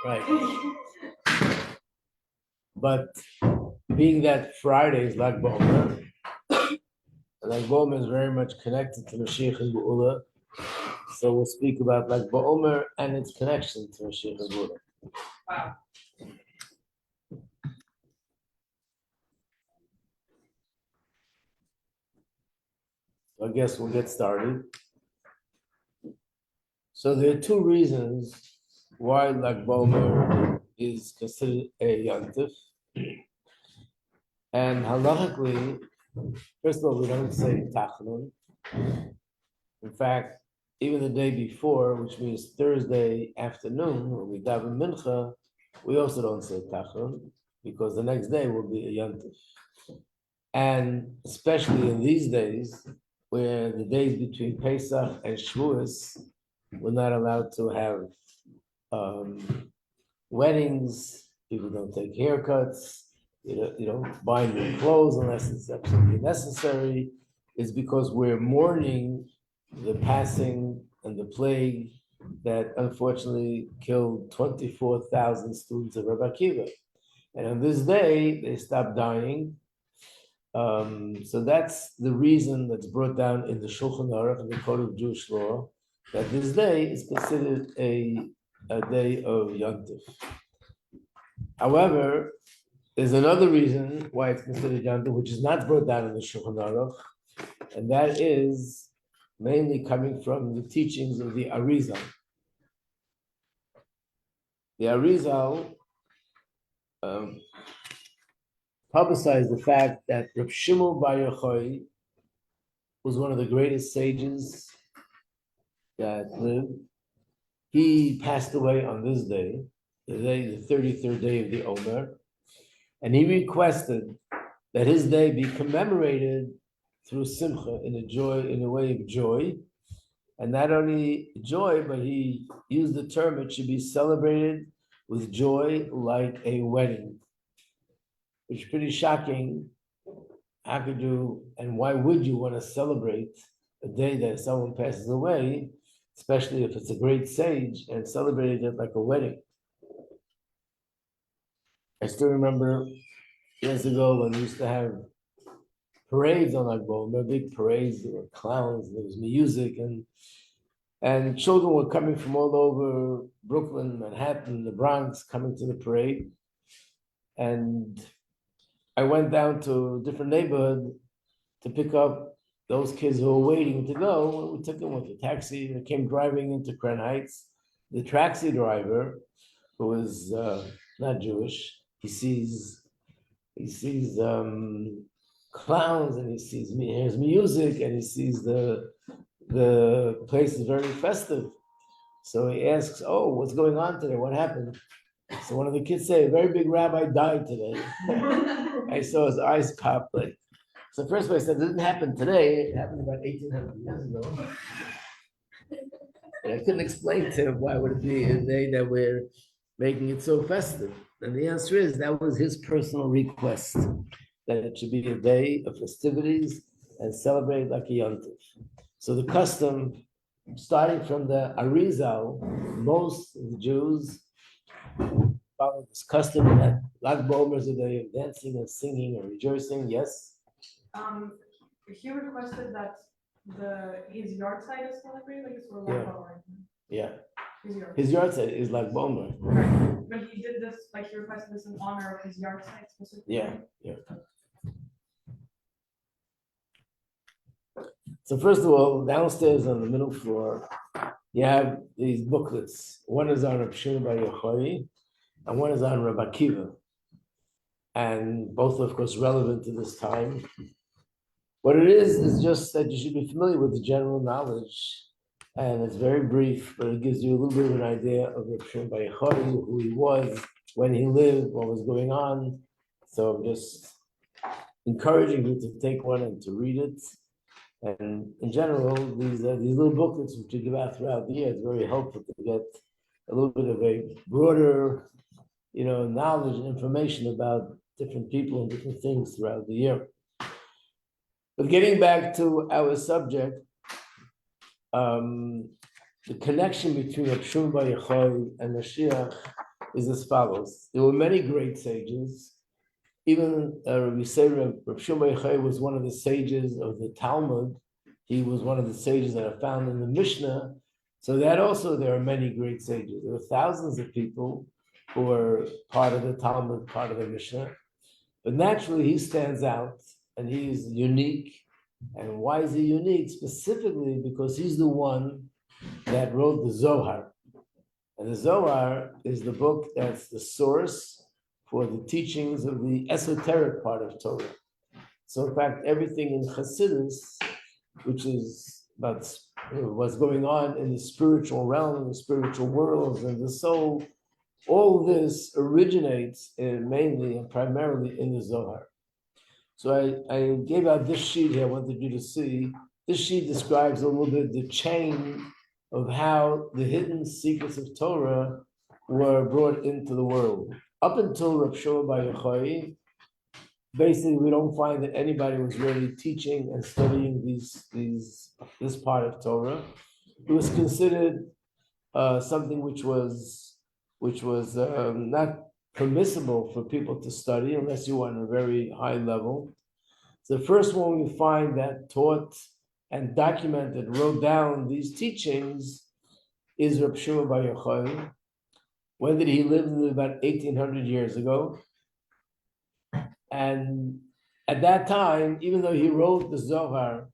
Right. But being that Friday is Lag Baomer, and Lag Baomer is very much connected to Mashiach and Geula, so we'll speak about Lag Baomer and its connection to Mashiach and Geula. Wow. I guess we'll get started. So there are two reasons why Lag Baomer is considered a Yantif. And halachically, first of all, we don't say Tachnun. In fact, even the day before, which means Thursday afternoon, when we daven mincha, we also don't say Tachnun, because the next day will be a Yantif. And especially in these days, where the days between Pesach and Shavuos, we're not allowed to have weddings, people don't take haircuts, you don't buy new clothes unless it's absolutely necessary, is because we're mourning the passing and the plague that unfortunately killed 24,000 students of Rabbi Akiva. And on this day, they stopped dying. So that's the reason that's brought down in the Shulchan Aruch, in the Code of Jewish Law, that this day is considered a day of Yontif. However, there's another reason why it's considered Yontif, which is not brought down in the Shulchan Aruch, and that is mainly coming from the teachings of the Arizal. The Arizal publicized the fact that Reb Shimon Bar Yochai was one of the greatest sages that lived. He passed away on this day, the 33rd day of the Omer, and he requested that his day be commemorated through Simcha, in a way of joy, and not only joy, but he used the term it should be celebrated with joy like a wedding, which is pretty shocking. How could you, and why would you want to celebrate a day that someone passes away, especially if it's a great sage, and celebrated it like a wedding? I still remember years ago when we used to have parades on Lag Baomer, big parades, there were clowns, there was music, and children were coming from all over Brooklyn, Manhattan, the Bronx, coming to the parade. And I went down to a different neighborhood to pick up those kids who were waiting to go. We took them with a taxi. They came driving into Crown Heights. The taxi driver, who was not Jewish, he sees clowns, and he hears music, and he sees the place is very festive. So he asks, "Oh, what's going on today? What happened?" So one of the kids say, "A very big rabbi died today." I saw his eyes pop. Like, so first of all, I said, "It didn't happen today. It happened about 1,800 years ago." And I couldn't explain to him why would it be a day that we're making it so festive. And the answer is that was his personal request, that it should be a day of festivities and celebrate like a yontif. So the custom, starting from the Arizal, most of the Jews follow this custom that Lag Baomer is a day of dancing and singing and rejoicing. Yes? He requested that his yard side is celebrated, like it's for Lag Baomer. Yeah. His yard side is Lag Baomer. Right. But he did this, like he requested this in honor of his yard side specifically. Yeah. So first of all, downstairs on the middle floor, you have these booklets. One is on Reb Shimon Bar Yochai, and one is on Rabbi Akiva. And both, of course, relevant to this time. What it is just that you should be familiar with the general knowledge. And it's very brief, but it gives you a little bit of an idea of Reb Shimon Bar Yochai, who he was, when he lived, what was going on. So I'm just encouraging you to take one and to read it. And in general, these little booklets which we give out throughout the year, it's very helpful to get a little bit of a broader, knowledge and information about different people and different things throughout the year. But getting back to our subject, the connection between Reb Shimon Bar Yochai and Mashiach is as follows. There were many great sages. Even we say Rabbi Shimon Yochai was one of the sages of the Talmud. He was one of the sages that are found in the Mishnah. So that also there are many great sages. There were thousands of people who were part of the Talmud, part of the Mishnah. But naturally he stands out and he's unique. And why is he unique? Specifically because he's the one that wrote the Zohar. And the Zohar is the book that's the source for the teachings of the esoteric part of Torah. So in fact, everything in Chassidus, which is about what's going on in the spiritual realm, the spiritual worlds, and the soul, all this originates mainly and primarily in the Zohar. So I gave out this sheet here, I wanted you to see. This sheet describes a little bit the chain of how the hidden secrets of Torah were brought into the world. Up until Rabbi Shimon bar Yochai, basically we don't find that anybody was really teaching and studying this part of Torah. It was considered something which was not permissible for people to study unless you were on a very high level. So the first one we find that taught and documented, wrote down these teachings is Rabbi Shimon bar Yochai. When did he live? He lived about 1800 years ago. And at that time, even though he wrote the Zohar,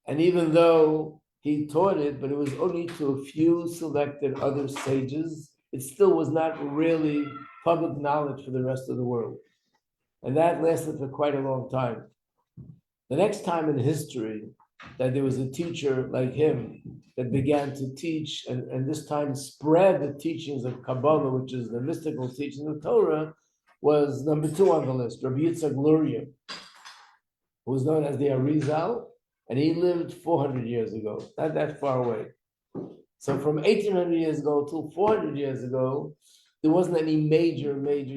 and even though he taught it, but it was only to a few selected other sages, it still was not really public knowledge for the rest of the world. And that lasted for quite a long time. The next time in history that there was a teacher like him that began to teach and this time spread the teachings of Kabbalah, which is the mystical teachings of Torah, was number 2 on the list, Rabbi Yitzchak Luria, who was known as the Arizal, and he lived 400 years ago, not that far away. So from 1800 years ago to 400 years ago, there wasn't any major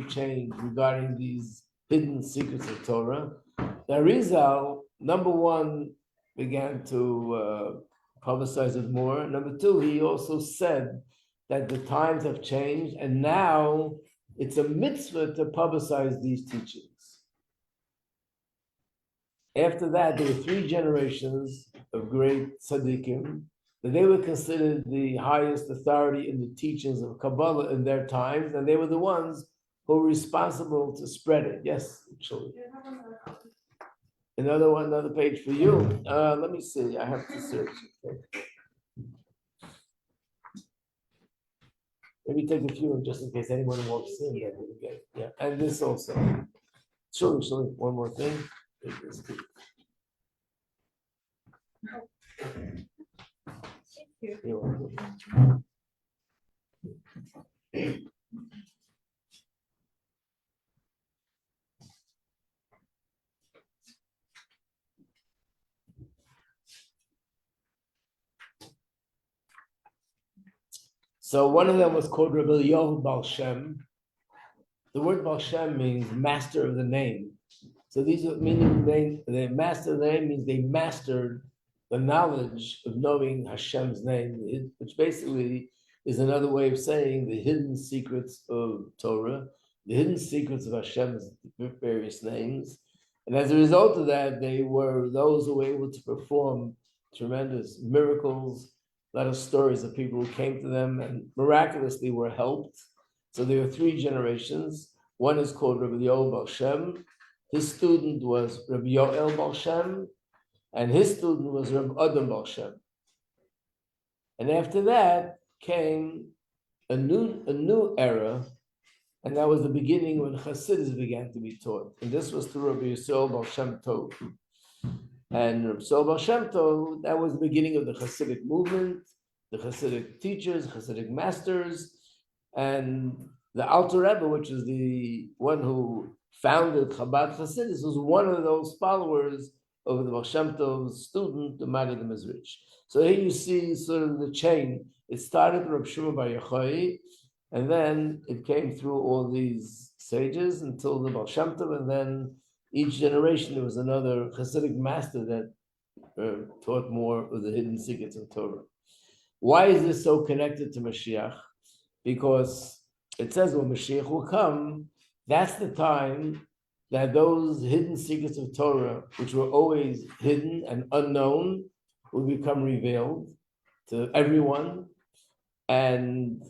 change regarding these hidden secrets of Torah. The Arizal, number 1, began to publicize it more. Number 2, he also said that the times have changed and now it's a mitzvah to publicize these teachings. After that, there were 3 generations of great tzaddikim, that they were considered the highest authority in the teachings of Kabbalah in their times, and they were the ones who were responsible to spread it. Yes, actually. Another page for you. Let me see. I have to search. Okay. Maybe take a few just in case anyone walks in. Yeah, and this also. Sure. One more thing. You're welcome. So one of them was called Rabbi Yoel Baal Shem. The word Baal Shem means master of the name. So these are meaning they master of the name means they mastered the knowledge of knowing Hashem's name, which basically is another way of saying the hidden secrets of Torah, the hidden secrets of Hashem's various names. And as a result of that, they were those who were able to perform tremendous miracles, a lot of stories of people who came to them and miraculously were helped. So there were 3 generations. One is called Rabbi Yoel Baal Shem. His student was Rabbi Yoel Baal Shem, and his student was Rabbi Adam Baal Shem. And after that came a new era, and that was the beginning when Chassidus began to be taught. And this was through Rabbi Yisrael Baal Shem Tov. And Rabbi Yisrael Baal Shem Tov, that was the beginning of the Chassidic movement, the Chassidic teachers, Chassidic masters, and the Alter Rebbe, which is the one who founded Chabad Chassidus, was one of those followers of the Baal Shem Tov's student, the Maggid Mezrich. So here you see sort of the chain. It started with Rabbi Shimon bar Yochai, and then it came through all these sages until the Baal Shem Tov, and then each generation there was another Hasidic master that taught more of the hidden secrets of Torah. Why is this so connected to Mashiach? Because it says when Mashiach will come, that's the time that those hidden secrets of Torah, which were always hidden and unknown, will become revealed to everyone. And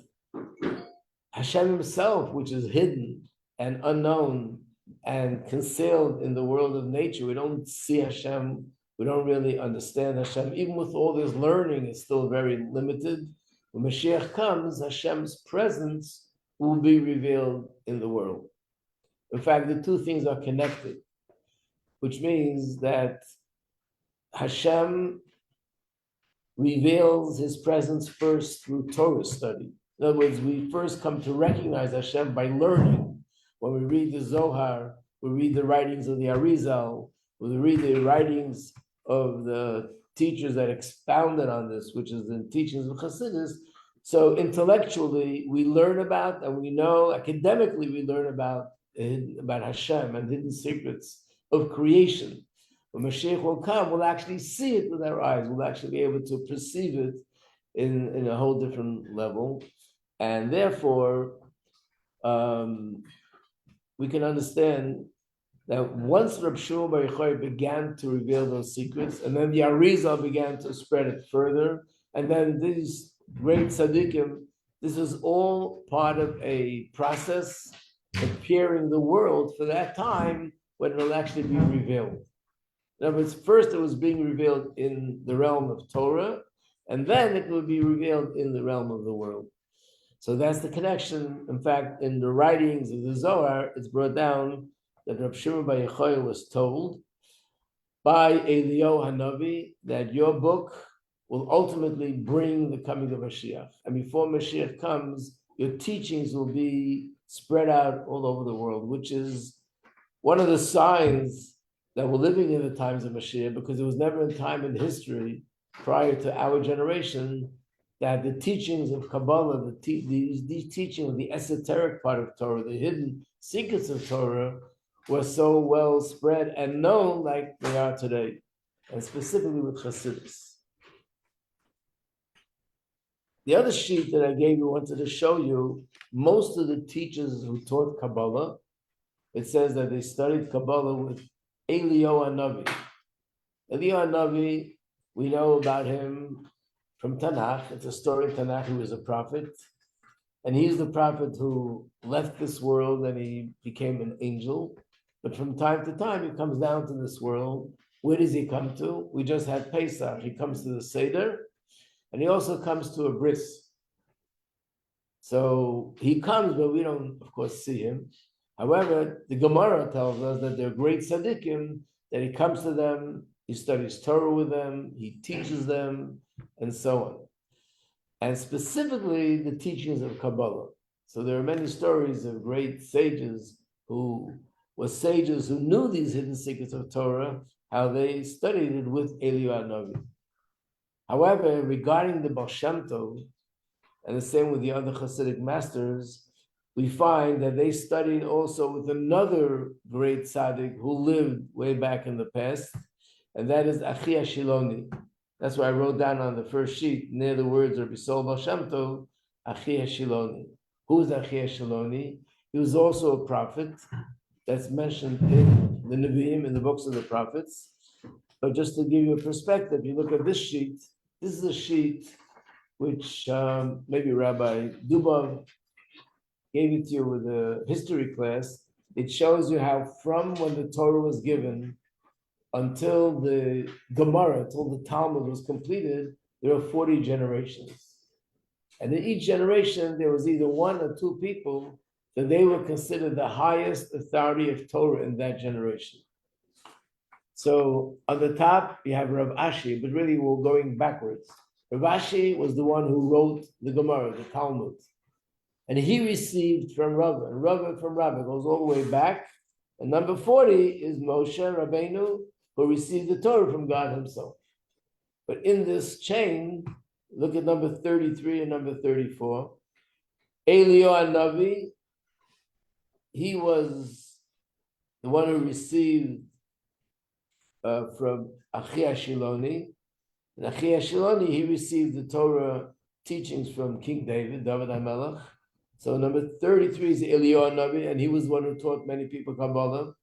Hashem himself, which is hidden and unknown and concealed in the world of nature, we don't see Hashem, we don't really understand Hashem. Even with all this learning, it's still very limited. When Mashiach comes, Hashem's presence will be revealed in the world. In fact, the two things are connected, which means that Hashem reveals his presence first through Torah study. In other words, we first come to recognize Hashem by learning. When we read the Zohar, we read the writings of the Arizal, we read the writings of the teachers that expounded on this, which is the teachings of Chassidus. So intellectually, we learn about, and we know, academically, we learn about Hashem and hidden secrets of creation. When Mashiach will come, we'll actually see it with our eyes. We'll actually be able to perceive it in a whole different level. And therefore, we can understand that once Reb Shmuel Bar Yochai began to reveal those secrets, and then the Arizal began to spread it further, and then these great tzaddikim, this is all part of a process preparing the world for that time when it will actually be revealed. In other words, first it was being revealed in the realm of Torah, and then it will be revealed in the realm of the world. So that's the connection. In fact, in the writings of the Zohar, it's brought down that Reb Shimon Bar Yochai was told by Eliyahu Hanavi that your book will ultimately bring the coming of Mashiach. And before Mashiach comes, your teachings will be spread out all over the world, which is one of the signs that we're living in the times of Mashiach, because there was never a time in history prior to our generation that the teachings of Kabbalah, these teachings, the esoteric part of Torah, the hidden secrets of Torah, were so well spread and known like they are today, and specifically with Chassidus. The other sheet that I gave you wanted to show you most of the teachers who taught Kabbalah. It says that they studied Kabbalah with Eliyahu Hanavi. Eliyahu Hanavi, we know about him from Tanakh. It's a story in Tanakh. He was a prophet, and he's the prophet who left this world and he became an angel. But from time to time, he comes down to this world. Where does he come to? We just had Pesach. He comes to the Seder, and he also comes to a bris. So he comes, but we don't, of course, see him. However, the Gemara tells us that they're great tzaddikim, that he comes to them, he studies Torah with them, he teaches them, and so on. And specifically, the teachings of Kabbalah. So there are many stories of great sages who knew these hidden secrets of Torah, how they studied it with Eliyahu Hanavi. However, regarding the Baal Shem Tov, and the same with the other Hasidic masters, we find that they studied also with another great tzaddik who lived way back in the past, and that is Achi Hashiloni. That's why I wrote down on the first sheet, near the words of Yisrael Baal Shem Tov, Achi Hashiloni. Who's Achi Hashiloni? He was also a prophet that's mentioned in the Nevi'im, in the books of the prophets. But just to give you a perspective, you look at this sheet, this is a sheet which maybe Rabbi Dubov gave it to you with a history class. It shows you how from when the Torah was given until the Gemara, until the Talmud was completed, there were 40 generations. And in each generation, there was either one or two people that they were considered the highest authority of Torah in that generation. So on the top, you have Rav Ashi, but really we're going backwards. Rav Ashi was the one who wrote the Gemara, the Talmud. And he received from Rava, and Rava from Rava goes all the way back. And number 40 is Moshe Rabbeinu, who received the Torah from God himself. But in this chain, look at number 33 and number 34. Eliyahu Hanavi, he was the one who received from Achi Hashiloni. And Achi Hashiloni, he received the Torah teachings from King David HaMelech. So number 33 is Iyar Navi, and he was one who taught many people Kabbalah.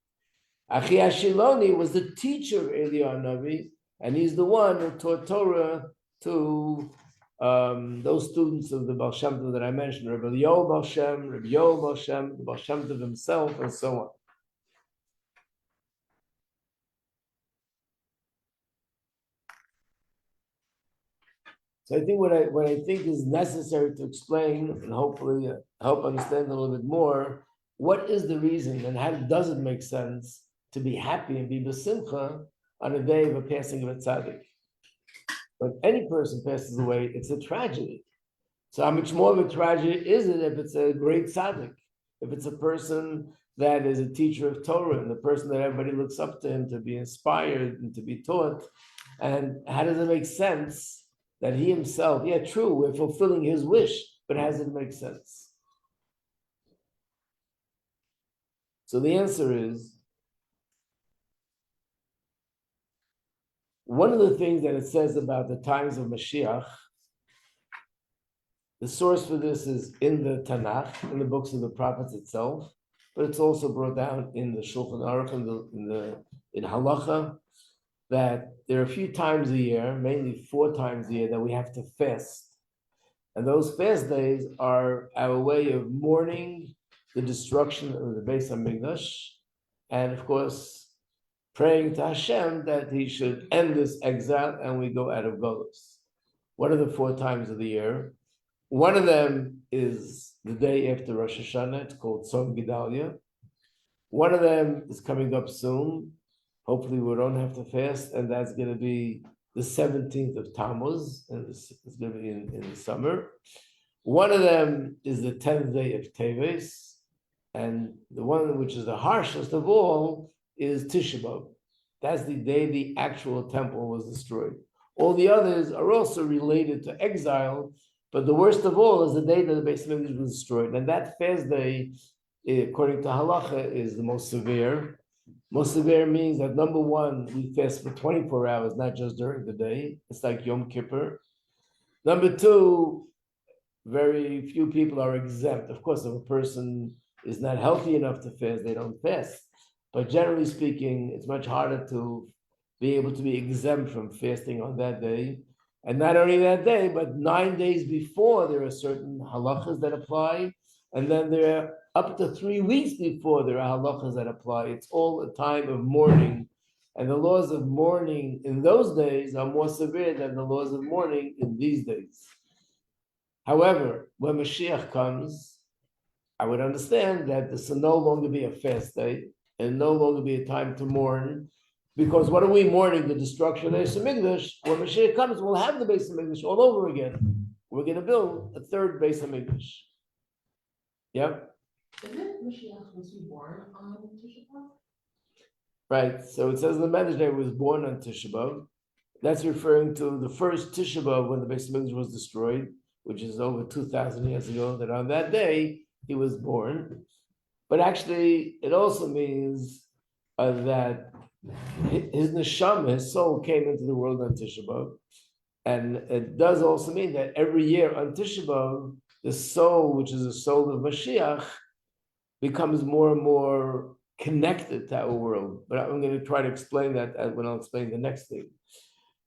Achi Ashiloni was the teacher of Iyar Navi, and he's the one who taught Torah to those students of the Baal Shem Tov that I mentioned, Rabbi Yoel Baal Shem, Rabbi Yoel Baal Shem, the Baal Shem Tov himself, and so on. So I think what I think is necessary to explain and hopefully help understand a little bit more, what is the reason and how does it make sense to be happy and be besimcha on a day of a passing of a tzaddik? When any person passes away, it's a tragedy. So how much more of a tragedy is it if it's a great tzaddik? If it's a person that is a teacher of Torah and the person that everybody looks up to him to be inspired and to be taught, and how does it make sense that he himself, yeah, true, we're fulfilling his wish, but how does it make sense? So the answer is, one of the things that it says about the times of Mashiach, the source for this is in the Tanakh, in the books of the prophets itself, but it's also brought down in the Shulchan Aruch, in Halacha, that there are a few times a year, mainly 4 times a year, that we have to fast. And those fast days are our way of mourning the destruction of the Beis HaMikdash, and of course, praying to Hashem that he should end this exile and we go out of Golus. What are the 4 times of the year? One of them is the day after Rosh Hashanah, it's called Tzom Gedalia. One of them is coming up soon. Hopefully we don't have to fast, and that's going to be the 17th of Tammuz, and it's going to be in the summer. One of them is the 10th day of Teves, and the one which is the harshest of all is Tisha B'Av. That's the day the actual temple was destroyed. All the others are also related to exile, but the worst of all is the day that the Beis Hamikdash was destroyed. And that fast day, according to Halacha, is the most severe. Most severe means that number one, we fast for 24 hours, not just during the day. It's like Yom Kippur. Number two, very few people are exempt. Of course, if a person is not healthy enough to fast, they don't fast. But generally speaking, it's much harder to be able to be exempt from fasting on that day. And not only that day, but 9 days before, there are certain halachas that apply. And then there are up to 3 weeks before, there are halachas that apply. It's all a time of mourning. And the laws of mourning in those days are more severe than the laws of mourning in these days. However, when Mashiach comes, I would understand that this will no longer be a fast day and no longer be a time to mourn. Because what are we mourning? The destruction of the Beis Hamikdash. When Mashiach comes, we'll have the Beis Hamikdash all over again. We're going to build a 3rd Beis Hamikdash. Yep. Isn't Mashiach supposed to be born on Tisha B'Av? Right. So it says the Medrash that he was born on Tisha B'Av. That's referring to the first Tisha B'Av when the Beis Hamikdash was destroyed, which is over 2,000 years ago. That on that day he was born. But actually, it also means that his neshama, his soul, came into the world on Tisha B'Av. And it does also mean that every year on Tisha B'Av, the soul, which is the soul of Mashiach, becomes more and more connected to our world. But I'm going to try to explain that when I'll explain the next thing.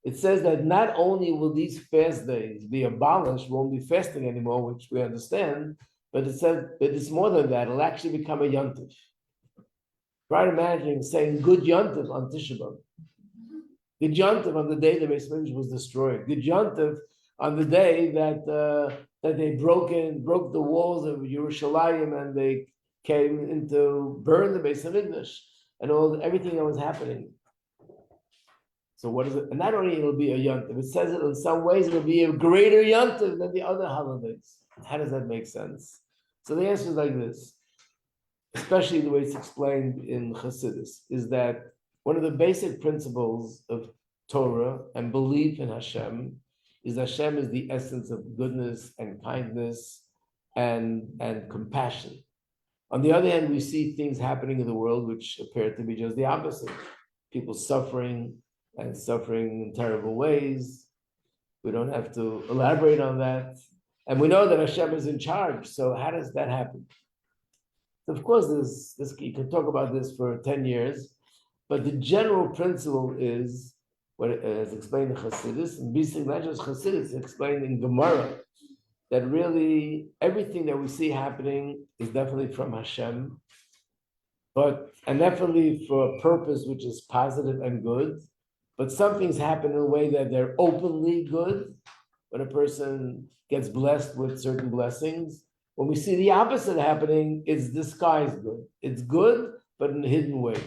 It says that not only will these fast days be abolished, won't be fasting anymore, which we understand, but it says that it's more than that. It'll actually become a yontif. Try imagining saying good yontif on Tisha B'Av. Good yontif on the day the Beis Hamikdash was destroyed. Good yontif on the day that they broke the walls of Yerushalayim and they came in to burn the Beis Hamikdash and everything that was happening. So what is it? And not only it'll be a yontif, it says it in some ways it'll be a greater yontif than the other holidays. How does that make sense? So the answer is like this, especially the way it's explained in Chassidus, is that one of the basic principles of Torah and belief in Hashem is Hashem is the essence of goodness and kindness and compassion. On the other hand, we see things happening in the world which appear to be just the opposite. People suffering in terrible ways. We don't have to elaborate on that. And we know that Hashem is in charge. So how does that happen? Of course, this you can talk about this for 10 years, but the general principle is what is explained in Chassidus, and basically not just Chassidus, it's explained in Gemara, that really everything that we see happening is definitely from Hashem, and definitely for a purpose which is positive and good, but some things happen in a way that they're openly good, when a person gets blessed with certain blessings. When we see the opposite happening, it's disguised good. It's good, but in a hidden way,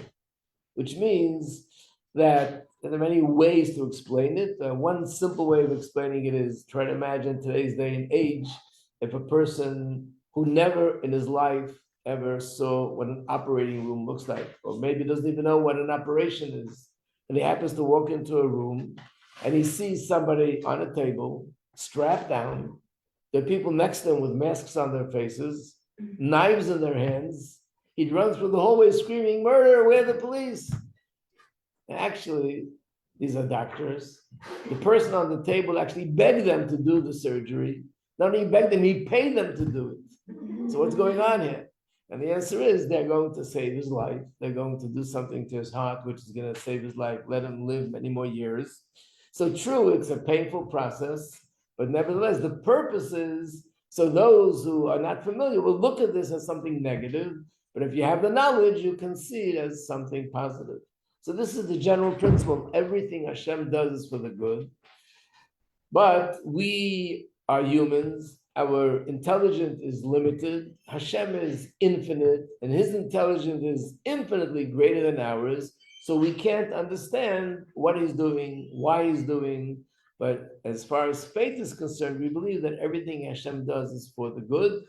which means that there are many ways to explain it. One simple way of explaining it is try to imagine today's day and age, if a person who never in his life ever saw what an operating room looks like, or maybe doesn't even know what an operation is, and he happens to walk into a room and he sees somebody on a table, strapped down, there are people next to him with masks on their faces, knives in their hands. He'd run through the hallway screaming, "Murder, where are the police?" And actually, these are doctors. The person on the table actually begged them to do the surgery. Not only begged them, he paid them to do it. So what's going on here? And the answer is they're going to save his life. They're going to do something to his heart, which is going to save his life, let him live many more years. So true, it's a painful process. But nevertheless, the purpose is, so those who are not familiar will look at this as something negative, but if you have the knowledge, you can see it as something positive. So this is the general principle. Everything Hashem does is for the good. But we are humans. Our intelligence is limited. Hashem is infinite, and his intelligence is infinitely greater than ours. So we can't understand what he's doing, why he's doing. But as far as faith is concerned, we believe that everything Hashem does is for the good,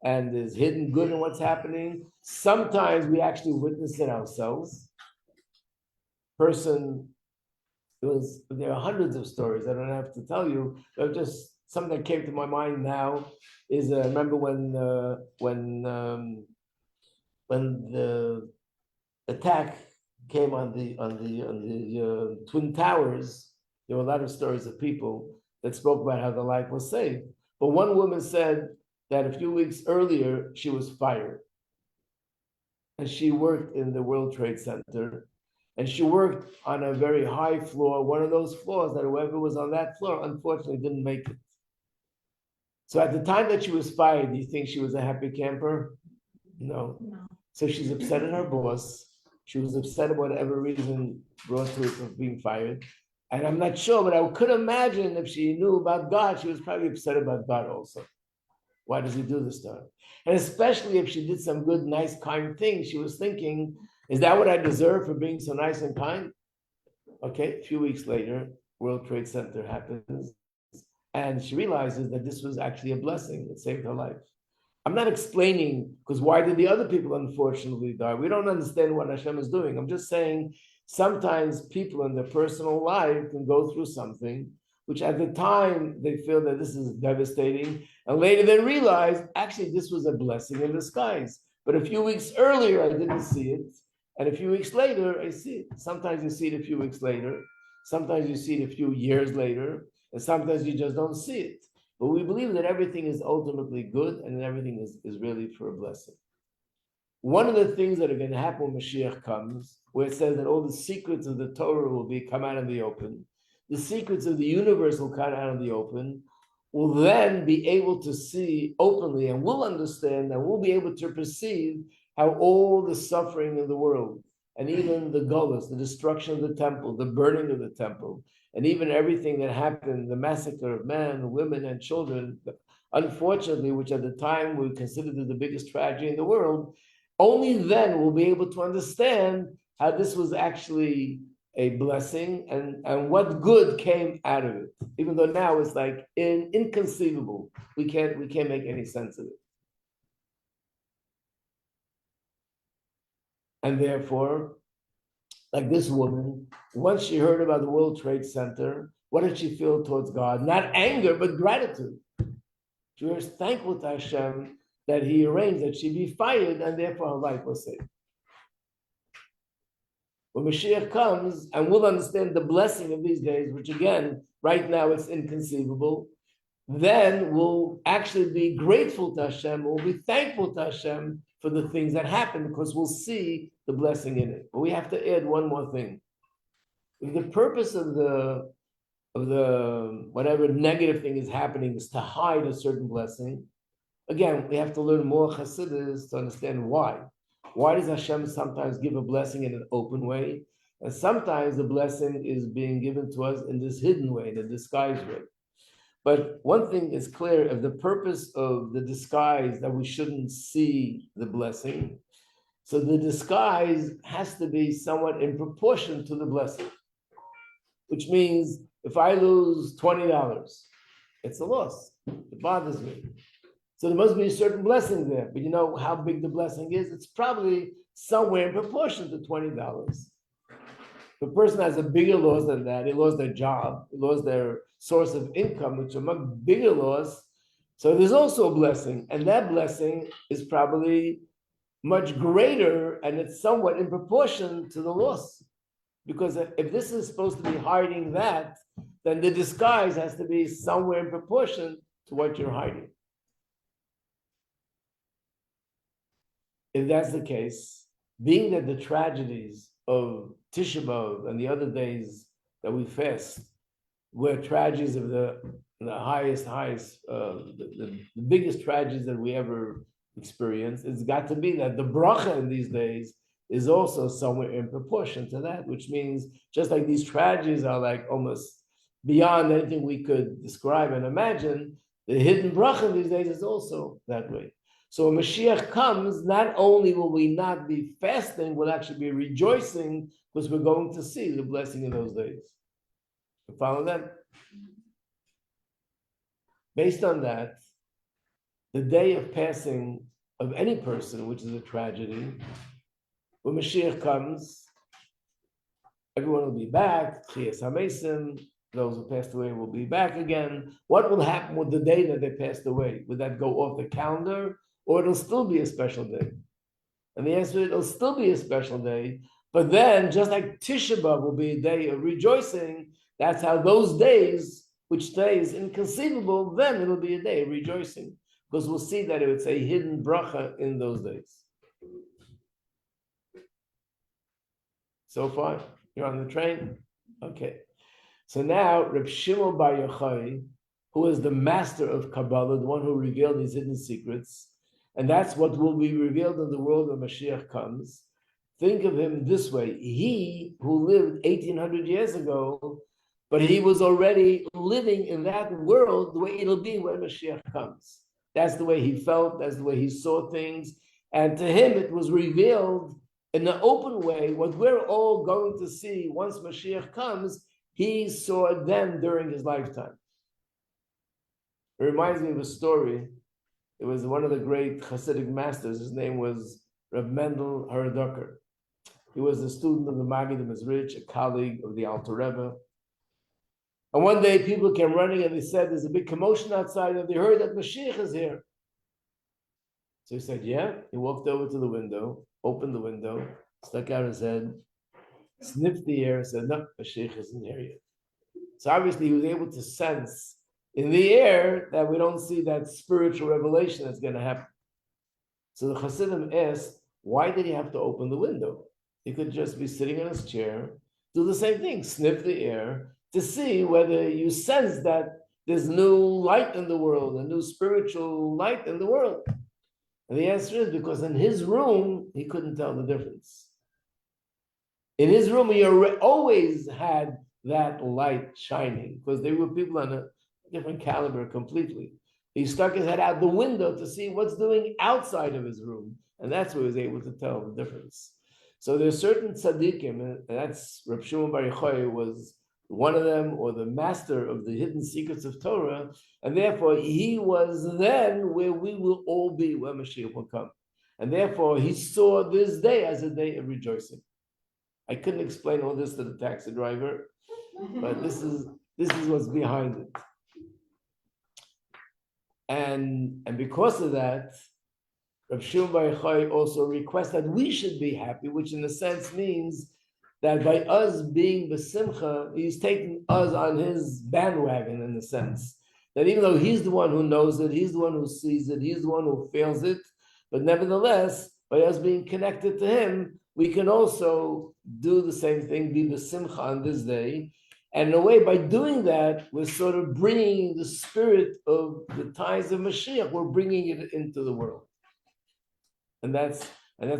and there's hidden good in what's happening. Sometimes we actually witness it ourselves. There are hundreds of stories, I don't have to tell you, but just something that came to my mind now is, remember when the attack came on the Twin Towers, there were a lot of stories of people that spoke about how their life was saved. But one woman said that a few weeks earlier, she was fired. And she worked in the World Trade Center. And she worked on a very high floor, one of those floors that whoever was on that floor, unfortunately, didn't make it. So at the time that she was fired, do you think she was a happy camper? No. So she's upset at her boss. She was upset about whatever reason brought to it of being fired. And I'm not sure, but I could imagine if she knew about God, she was probably upset about God also. Why does he do this to her? And especially if she did some good, nice, kind thing, she was thinking, is that what I deserve for being so nice and kind? Okay, a few weeks later, World Trade Center happens, and she realizes that this was actually a blessing that saved her life. I'm not explaining, because why did the other people unfortunately die? We don't understand what Hashem is doing. I'm just saying, sometimes people in their personal life can go through something, which at the time they feel that this is devastating, and later they realize, actually, this was a blessing in disguise. But a few weeks earlier, I didn't see it. And a few weeks later, I see it. Sometimes you see it a few weeks later. Sometimes you see it a few years later. And sometimes you just don't see it. But we believe that everything is ultimately good and everything is really for a blessing. One of the things that are going to happen when Mashiach comes, where it says that all the secrets of the Torah will come out in the open, the secrets of the universe will come out in the open, will then be able to see openly and will understand and will be able to perceive how all the suffering in the world, and even the gullus, the destruction of the temple, the burning of the temple, and even everything that happened, the massacre of men, women, and children, unfortunately, which at the time we considered the biggest tragedy in the world, only then we'll be able to understand how this was actually a blessing and what good came out of it. Even though now it's like inconceivable. We can't make any sense of it. And therefore, like this woman, once she heard about the World Trade Center, what did she feel towards God? Not anger, but gratitude. She was thankful to Hashem that he arranged that she be fired, and therefore her life was saved. When Mashiach comes, and we'll understand the blessing of these days, which again, right now it's inconceivable, then we'll actually be grateful to Hashem, we'll be thankful to Hashem for the things that happen because we'll see the blessing in it. But we have to add one more thing. If the purpose of the whatever negative thing is happening is to hide a certain blessing, again, we have to learn more Chassidus to understand why. Why does Hashem sometimes give a blessing in an open way? And sometimes the blessing is being given to us in this hidden way, in a disguised way. But one thing is clear, if the purpose of the disguise that we shouldn't see the blessing, so the disguise has to be somewhat in proportion to the blessing. Which means if I lose $20, it's a loss. It bothers me. So there must be a certain blessing there. But you know how big the blessing is? It's probably somewhere in proportion to $20. The person has a bigger loss than that. He lost their job. He lost their source of income, which is a much bigger loss. So there's also a blessing. And that blessing is probably much greater, and it's somewhat in proportion to the loss. Because if this is supposed to be hiding that, then the disguise has to be somewhere in proportion to what you're hiding. If that's the case, being that the tragedies of Tisha B'Av and the other days that we fast were tragedies of the highest, the biggest tragedies that we ever experienced, it's got to be that the bracha in these days is also somewhere in proportion to that, which means just like these tragedies are like almost beyond anything we could describe and imagine, the hidden bracha these days is also that way. So when Mashiach comes, not only will we not be fasting, we'll actually be rejoicing because we're going to see the blessing in those days. You follow that? Based on that, the day of passing of any person, which is a tragedy, when Mashiach comes, everyone will be back, Chiyas HaMesim, those who passed away will be back again. What will happen with the day that they passed away? Would that go off the calendar? Or it'll still be a special day? And the answer is it'll still be a special day, but then just like Tisha B'Av will be a day of rejoicing, that's how those days, which today is inconceivable, then it'll be a day of rejoicing. Because we'll see that it's a hidden bracha in those days. So far, you're on the train? Okay. So now, Reb Shimon Bar Yochai, who is the master of Kabbalah, the one who revealed these hidden secrets, and that's what will be revealed in the world when Mashiach comes. Think of him this way. He who lived 1800 years ago, but he was already living in that world the way it'll be when Mashiach comes. That's the way he felt, that's the way he saw things. And to him, it was revealed in an open way. What we're all going to see once Mashiach comes, he saw it then during his lifetime. It reminds me of a story. It was one of the great Hasidic masters. His name was Reb Mendel Haradoker. He was a student of the Maggid Mizrich, a colleague of the Alter Rebbe. And one day people came running and they said, there's a big commotion outside and they heard that Mashiach is here. So he said, yeah. He walked over to the window, opened the window, stuck out his head, sniffed the air and said, no, Mashiach isn't here yet. So obviously he was able to sense in the air that we don't see that spiritual revelation that's going to happen. So the Hasidim asked, why did he have to open the window? He could just be sitting in his chair, do the same thing, sniff the air, to see whether you sense that there's new light in the world, a new spiritual light in the world. And the answer is because in his room, he couldn't tell the difference. In his room, he always had that light shining because they were people on a different caliber completely. He stuck his head out the window to see what's doing outside of his room. And that's where he was able to tell the difference. So there's certain tzaddikim, and that's Reb Shimon Bar Yochai was one of them, or the master of the hidden secrets of Torah, and therefore he was then where we will all be when Mashiach will come. And therefore he saw this day as a day of rejoicing. I couldn't explain all this to the taxi driver, but this is what's behind it. And because of that, Reb Shimon Bar Yochai also requests that we should be happy, which in a sense means that by us being besimcha, he's taking us on his bandwagon in a sense. that even though he's the one who knows it, he's the one who sees it, he's the one who feels it, but nevertheless, by us being connected to him, we can also do the same thing, be b'simcha on this day. And in a way, by doing that, we're sort of bringing the spirit of the times of Mashiach, we're bringing it into the world. And that's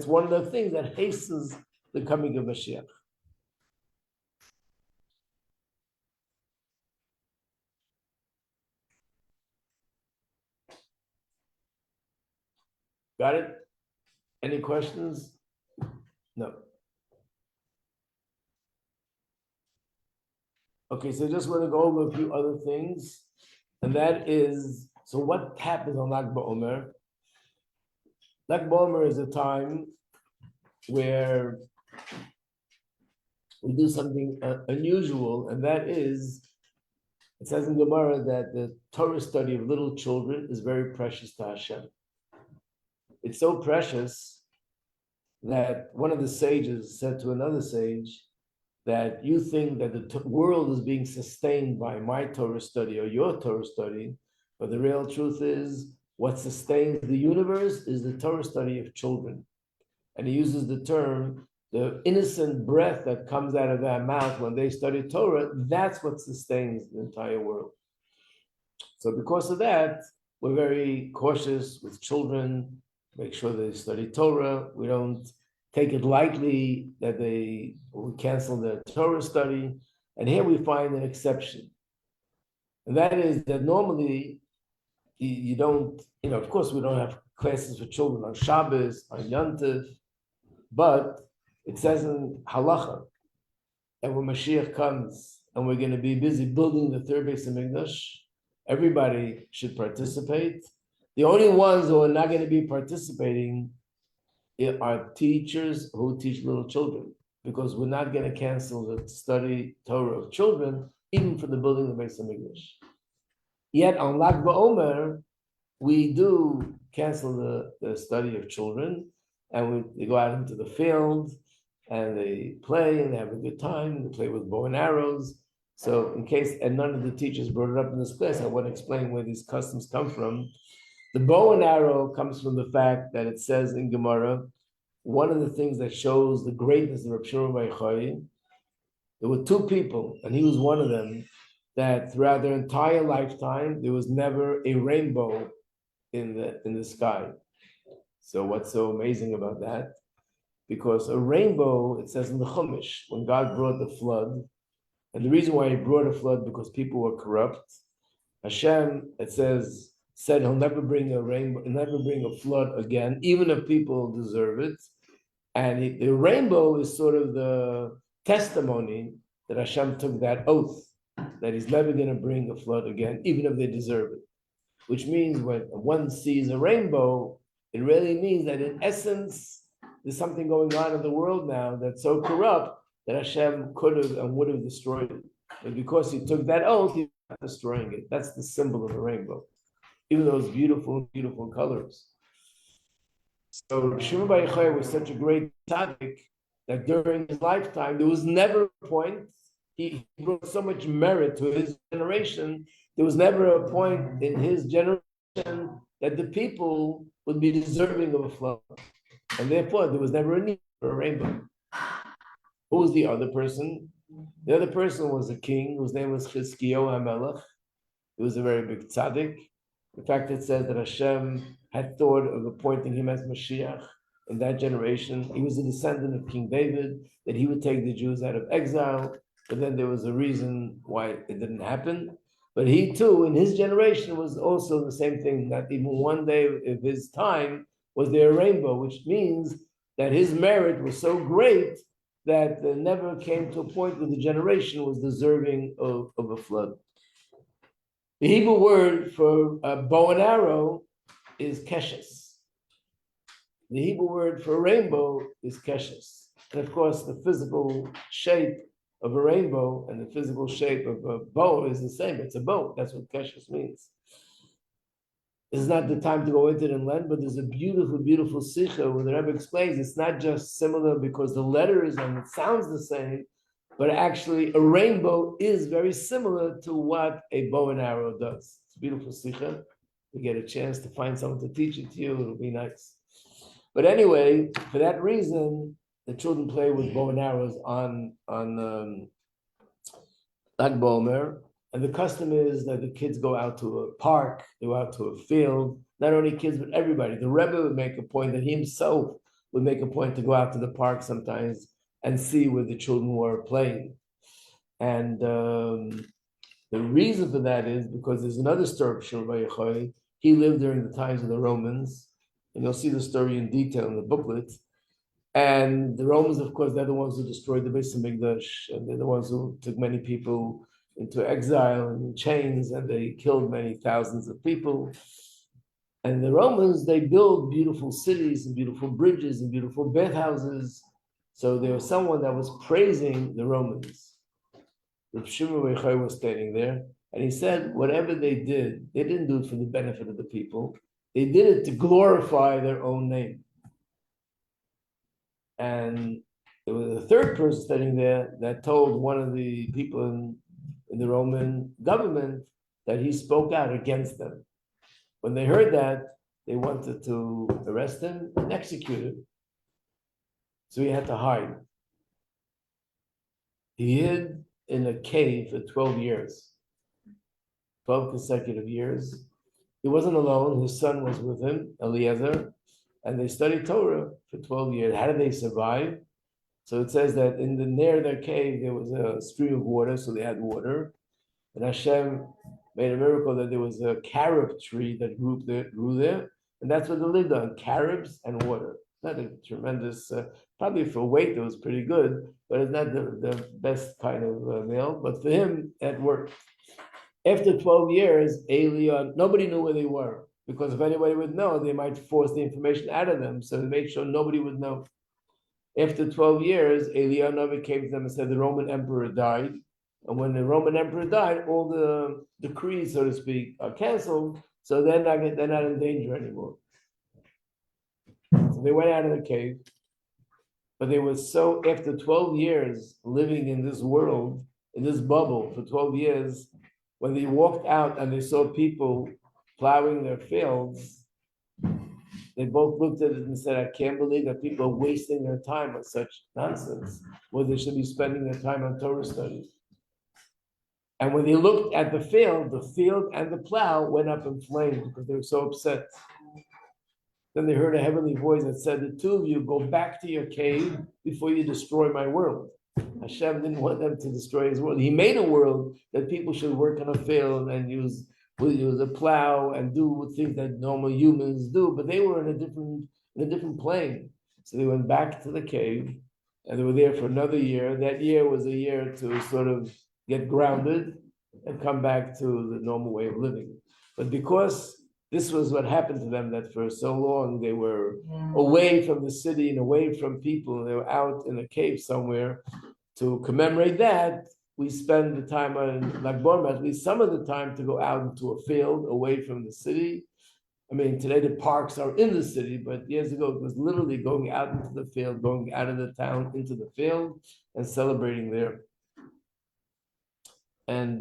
one of the things that hastens the coming of Mashiach. Got it? Any questions? No. Okay, so I just want to go over a few other things. And that is, so what happens on Lag Baomer? Lag Baomer is a time where we do something unusual, and that is, it says in Gemara that the Torah study of little children is very precious to Hashem. It's so precious that one of the sages said to another sage that you think that the world is being sustained by my Torah study or your Torah study, but the real truth is what sustains the universe is the Torah study of children. And he uses the term, the innocent breath that comes out of their mouth when they study Torah, that's what sustains the entire world. So because of that, we're very cautious with children, make sure they study Torah. We don't take it lightly that we cancel their Torah study. And here we find an exception. And that is that normally you don't, of course we don't have classes for children on Shabbos, on Yontif, but it says in Halacha that when Mashiach comes and we're going to be busy building the third Beis Hamikdash, everybody should participate. The only ones who are not going to be participating are teachers who teach little children, because we're not going to cancel the study Torah of children, even for the building of the Beis Hamikdash. Yet on Lag BaOmer, we do cancel the study of children, and they go out into the field, and they play, and they have a good time, they play with bow and arrows. So in case, and none of the teachers brought it up in this class, I want to explain where these customs come from. The bow and arrow comes from the fact that it says in Gemara, one of the things that shows the greatness of Rabbi Shimon bar Yochai, there were two people, and he was one of them, that throughout their entire lifetime, there was never a rainbow in the sky. So what's so amazing about that? Because a rainbow, it says in the Chumash, when God brought the flood, and the reason why he brought a flood, because people were corrupt, Hashem, it said he'll never bring a rainbow, never bring a flood again, even if people deserve it. And the rainbow is sort of the testimony that Hashem took that oath, that he's never going to bring a flood again, even if they deserve it. Which means when one sees a rainbow, it really means that in essence, there's something going on in the world now that's so corrupt that Hashem could have and would have destroyed it. But because he took that oath, he's not destroying it. That's the symbol of a rainbow, even those beautiful, beautiful colors. So Rabbi Shimon bar Yochai was such a great tzaddik that during his lifetime, there was never a point, he brought so much merit to his generation, there was never a point in his generation that the people would be deserving of a flood. And therefore, there was never a need for a rainbow. Who was the other person? The other person was a king whose name was Chizkiyahu HaMelech. He was a very big tzaddik. In fact, it says that Hashem had thought of appointing him as Mashiach in that generation. He was a descendant of King David, that he would take the Jews out of exile, but then there was a reason why it didn't happen. But he too, in his generation, was also the same thing, that even one day of his time was there a rainbow, which means that his merit was so great that there never came to a point where the generation was deserving of a flood. The Hebrew word for bow and arrow is keshes. The Hebrew word for rainbow is keshes. And of course, the physical shape of a rainbow and the physical shape of a bow is the same. It's a bow. That's what keshes means. This is not the time to go into it and learn, but there's a beautiful, beautiful sikha where the Rebbe explains it's not just similar because the letters and it sounds the same, but actually a rainbow is very similar to what a bow and arrow does. It's a beautiful sikha. You get a chance to find someone to teach it to you, it'll be nice. But anyway, for that reason, the children play with bow and arrows on Baomer. And the custom is that the kids go out to a park, they go out to a field, not only kids, but everybody. The Rebbe would make a point that he himself would make a point to go out to the park sometimes and see where the children were playing. And the reason for that is because there's another story of Rabbi Yochai. He lived during the times of the Romans, and you'll see the story in detail in the booklet. And the Romans, of course, they're the ones who destroyed the Beis Hamikdash, and they're the ones who took many people into exile and in chains, and they killed many thousands of people. And the Romans, they built beautiful cities and beautiful bridges and beautiful bathhouses. So there was someone that was praising the Romans. Rav Shimon Bar Yochai was standing there, and he said, whatever they didn't do it for the benefit of the people. They did it to glorify their own name. And there was a third person standing there that told one of the people in the Roman government that he spoke out against them. When they heard that, they wanted to arrest him and execute him. So he had to hide. He hid in a cave for 12 years, 12 consecutive years. He wasn't alone. His son was with him, Eliezer, and they studied Torah for 12 years. How did they survive? So it says that near their cave, there was a stream of water, so they had water. And Hashem made a miracle that there was a carob tree that grew there, and that's what they lived on, carobs and water. Not a tremendous, probably for weight it was pretty good, but it's not the best kind of meal. But for him, it worked. After 12 years, Elion, nobody knew where they were, because if anybody would know, they might force the information out of them. So they made sure nobody would know. After 12 years, Elion came to them and said the Roman emperor died. And when the Roman emperor died, all the decrees, so to speak, are canceled. So they're not in danger anymore. So they went out of the cave. But they were so, after 12 years living in this world, in this bubble for 12 years, when they walked out and they saw people plowing their fields, they both looked at it and said, I can't believe that people are wasting their time on such nonsense, where they should be spending their time on Torah studies. And when they looked at the field and the plow went up in flames because they were so upset. Then they heard a heavenly voice that said, the two of you go back to your cave before you destroy my world. Hashem didn't want them to destroy his world. He made a world that people should work on a field and use a plow and do things that normal humans do, but they were in a different plane. So they went back to the cave and they were there for another year. That year was a year to sort of get grounded and come back to the normal way of living. But because this was what happened to them, that for so long they were away from the city and away from people, they were out in a cave somewhere. To commemorate that, we spend the time on Lag Baomer, at least some of the time, to go out into a field away from the city. I mean, today the parks are in the city, but years ago it was literally going out into the field, going out of the town into the field and celebrating there. And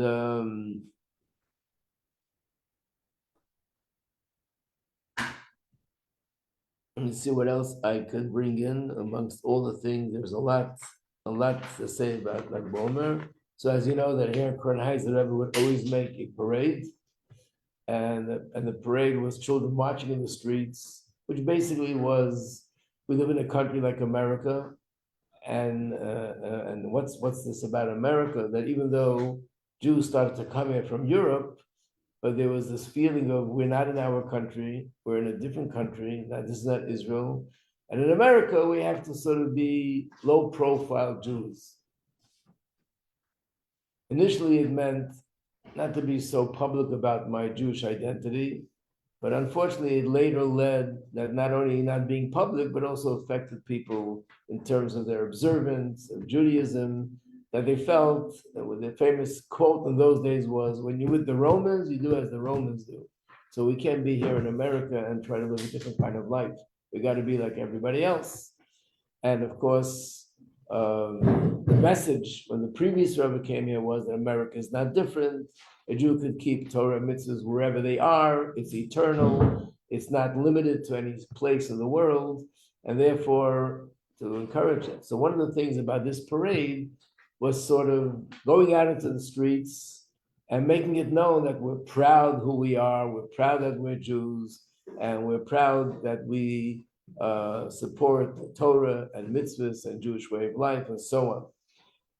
let me see what else I could bring in amongst all the things. There's a lot to say about Lag Baomer. So as you know, that here in Kornheiser, the Rebbe would always make a parade, and the parade was children marching in the streets, which basically was, we live in a country like America, and what's this about America? That even though Jews started to come here from Europe, but there was this feeling of we're not in our country, we're in a different country, this is not Israel. And in America, we have to sort of be low-profile Jews. Initially, it meant not to be so public about my Jewish identity, but unfortunately, it later led that not only not being public, but also affected people in terms of their observance of Judaism, that they felt, that the famous quote in those days was, when you're with the Romans, you do as the Romans do. So we can't be here in America and try to live a different kind of life. We got to be like everybody else. And of course, the message when the previous Rebbe came here was that America is not different. a Jew could keep Torah mitzvahs wherever they are. It's eternal. It's not limited to any place in the world, and therefore to encourage it. So one of the things about this parade was sort of going out into the streets and making it known that we're proud who we are, we're proud that we're Jews, and we're proud that we support the Torah and mitzvahs and Jewish way of life and so on.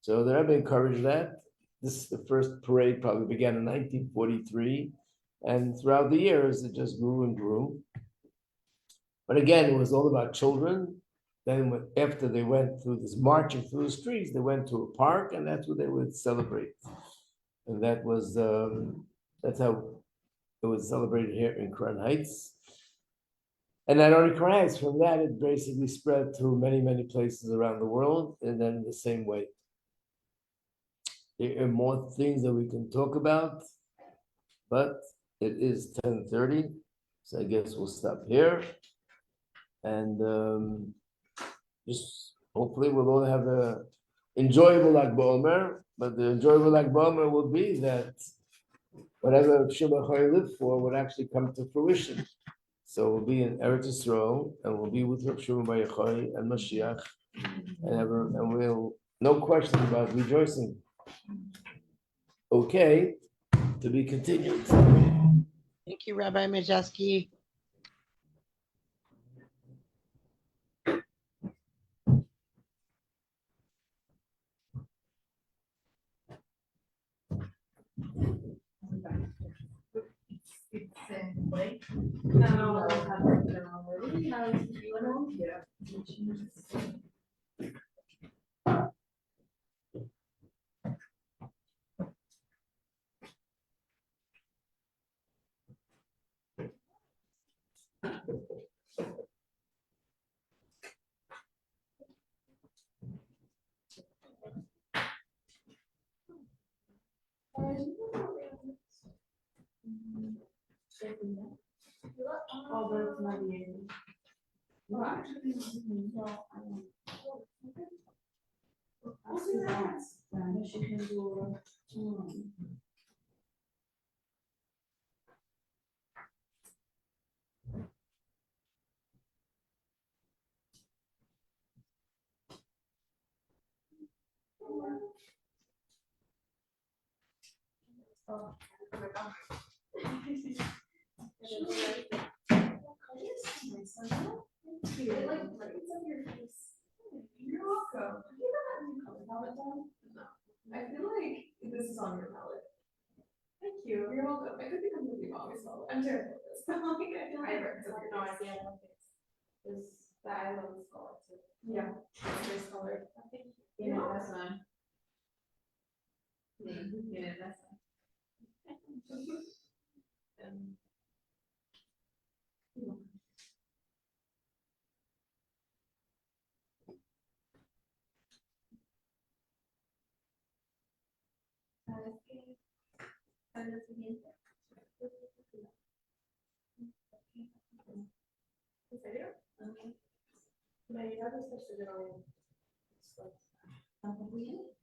So the Rebbe encouraged that. The first parade probably began in 1943, and throughout the years it just grew and grew. But again, it was all about children. Then after they went through this marching through the streets, they went to a park, and that's where they would celebrate. And that was that's how it was celebrated here in Crown Heights. And not only Crown Heights, from that it basically spread to many, many places around the world, and then in the same way. There are more things that we can talk about, but it is 10:30, so I guess we'll stop here. And just hopefully we'll all have a enjoyable like Baomer, but the enjoyable like Baomer will be that whatever Shema Choy lived for would actually come to fruition. So we'll be in Eretz Yisrael, and we'll be with Rav Shimon Bar Yochai and Mashiach, and we'll no question about rejoicing. Okay, to be continued. Thank you, Rabbi Majeski. No, I have it now. Really nice. Yeah. Oh, but it's not the end. Well, actually, no, I don't. I'll see that. Then she can do. Oh, my God. It like brightens up your face. You're welcome. Have you ever had your color palette done? No. I feel like this is on your palette. Thank you. You're welcome. I could be completely wrong as well. I'm terrible at this. Like, I feel like it brightens up your No face. idea, I don't think it's that I love this color too. Yeah. This color. I think. Yeah, that's fine. Yeah, that's fine. ¿En serio? Me ayudaste a estudiar hoy. ¿Tampoco bien?